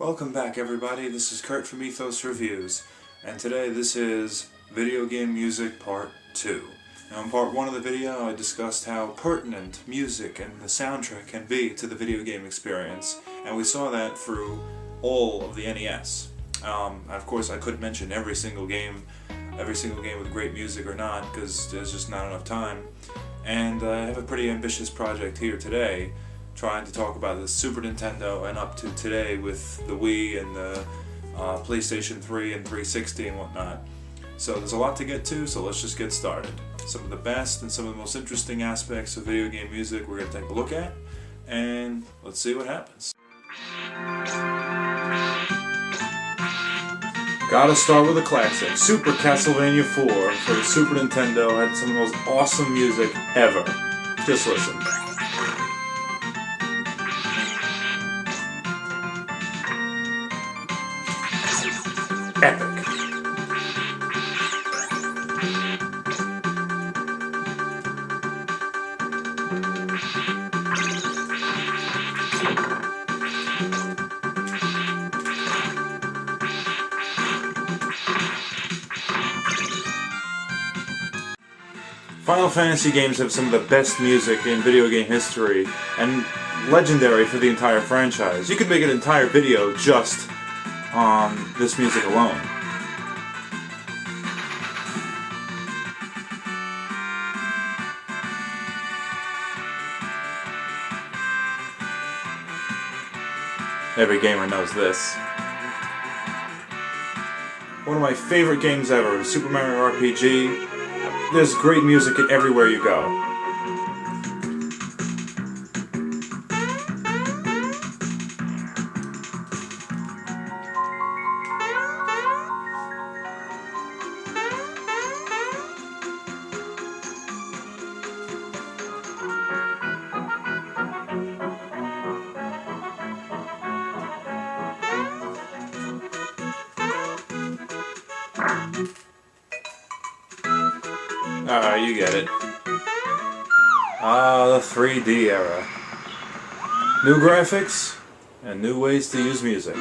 Welcome back, everybody. This is Kurt from Ethos Reviews, and today this is Video Game Music Part 2. Now in Part 1 of the video I discussed how pertinent music and the soundtrack can be to the video game experience, and we saw that through all of the NES. Of course I couldn't mention every single game with great music or not, because there's just not enough time, and I have a pretty ambitious project here today trying to talk about the Super Nintendo and up to today with the Wii and the PlayStation 3 and 360 and whatnot. So there's a lot to get to, so let's just get started. Some of the best and some of the most interesting aspects of video game music we're going to take a look at, and let's see what happens. Gotta start with a classic. Super Castlevania 4 for the Super Nintendo had some of the most awesome music ever. Just listen. Epic. Final Fantasy games have some of the best music in video game history, and legendary for the entire franchise. You could make an entire video just on this music alone. Every gamer knows this. One of my favorite games ever, Super Mario RPG. There's great music everywhere you go. You get it. The 3D era. New graphics and new ways to use music.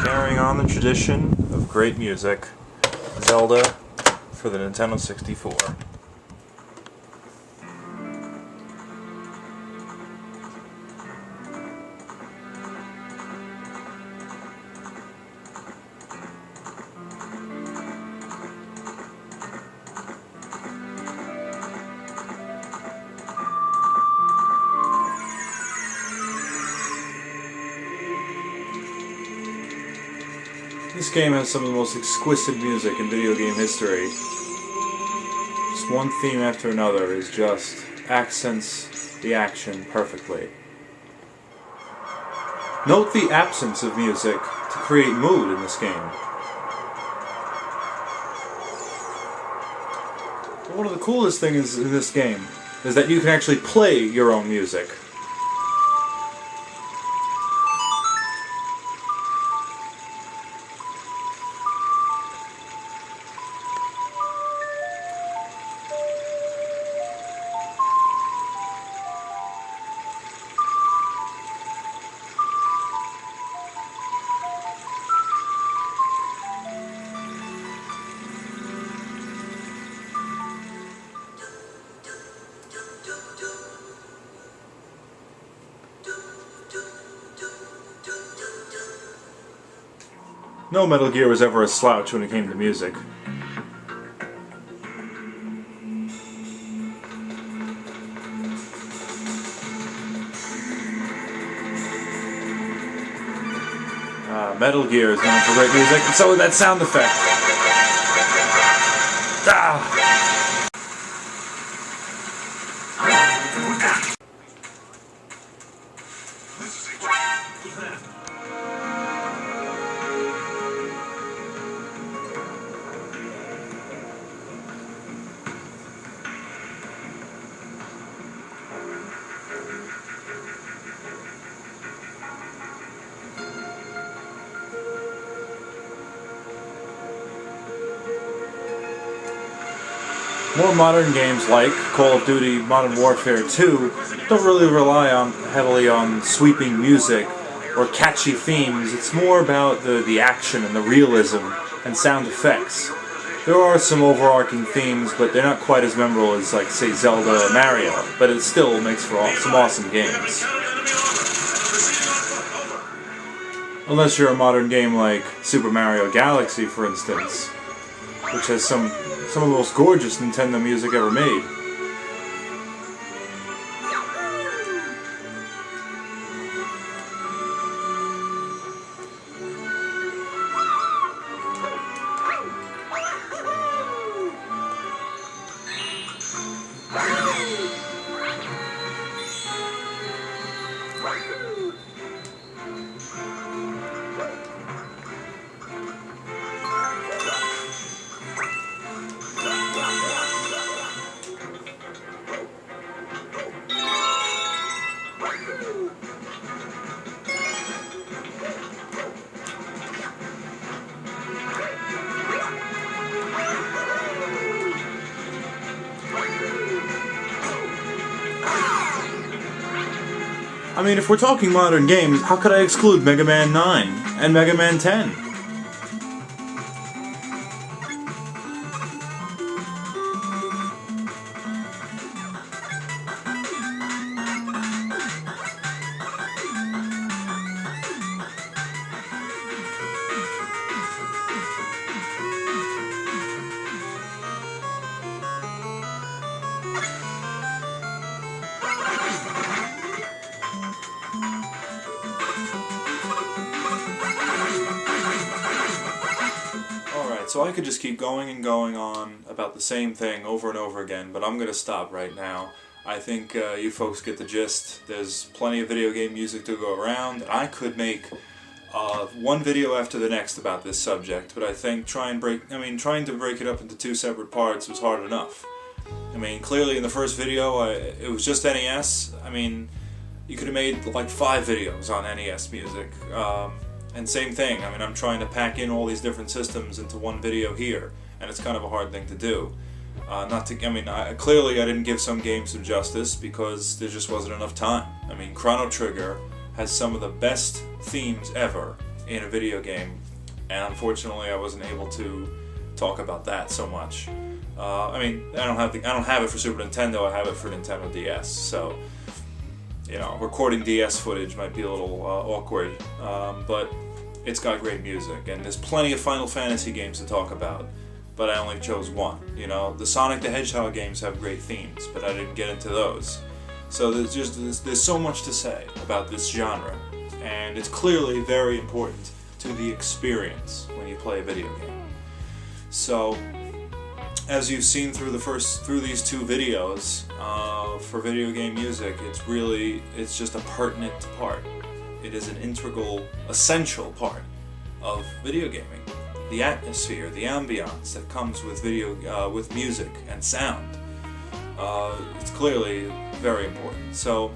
Carrying on the tradition of great music, Zelda for the Nintendo 64. This game has some of the most exquisite music in video game history. Just one theme after another is just accents the action perfectly. Note the absence of music to create mood in this game. One of the coolest things in this game is that you can actually play your own music. No Metal Gear was ever a slouch when it came to music. Metal Gear is known for great music, and so is that sound effect. More modern games like Call of Duty Modern Warfare 2 don't really rely heavily on sweeping music or catchy themes. It's more about the action and the realism and sound effects. There are some overarching themes, but they're not quite as memorable as, like, say, Zelda or Mario, but it still makes for some awesome games. Unless you're a modern game like Super Mario Galaxy, for instance, which has some of the most gorgeous Nintendo music ever made. I mean, if we're talking modern games, how could I exclude Mega Man 9 and Mega Man 10? So I could just keep going and going on about the same thing over and over again, but I'm going to stop right now. I think you folks get the gist. There's plenty of video game music to go around, and I could make one video after the next about this subject, but I think trying to break it up into two separate parts was hard enough. I mean, clearly in the first video, it was just NES. I mean, you could have made like 5 videos on NES music. And same thing, I mean, I'm trying to pack in all these different systems into one video here, and it's kind of a hard thing to do. Clearly I didn't give some games some justice because there just wasn't enough time. I mean, Chrono Trigger has some of the best themes ever in a video game, and unfortunately I wasn't able to talk about that so much. I don't have it for Super Nintendo, I have it for Nintendo DS, so you know, recording DS footage might be a little awkward, but it's got great music, and there's plenty of Final Fantasy games to talk about, but I only chose one. You know, the Sonic the Hedgehog games have great themes, but I didn't get into those. So there's so much to say about this genre, and it's clearly very important to the experience when you play a video game. So, as you've seen through these 2 videos, for video game music, it's just a pertinent part. It is an integral, essential part of video gaming. The atmosphere, the ambiance that comes with with music and sound. It's clearly very important. So,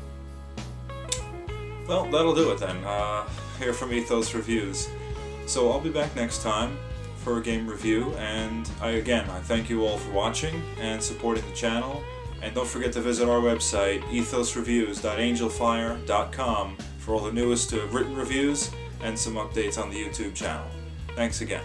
well, that'll do it then. Here from Ethos Reviews. So I'll be back next time for a game review, and I thank you all for watching and supporting the channel, and don't forget to visit our website ethosreviews.angelfire.com for all the newest written reviews and some updates on the YouTube channel. Thanks again.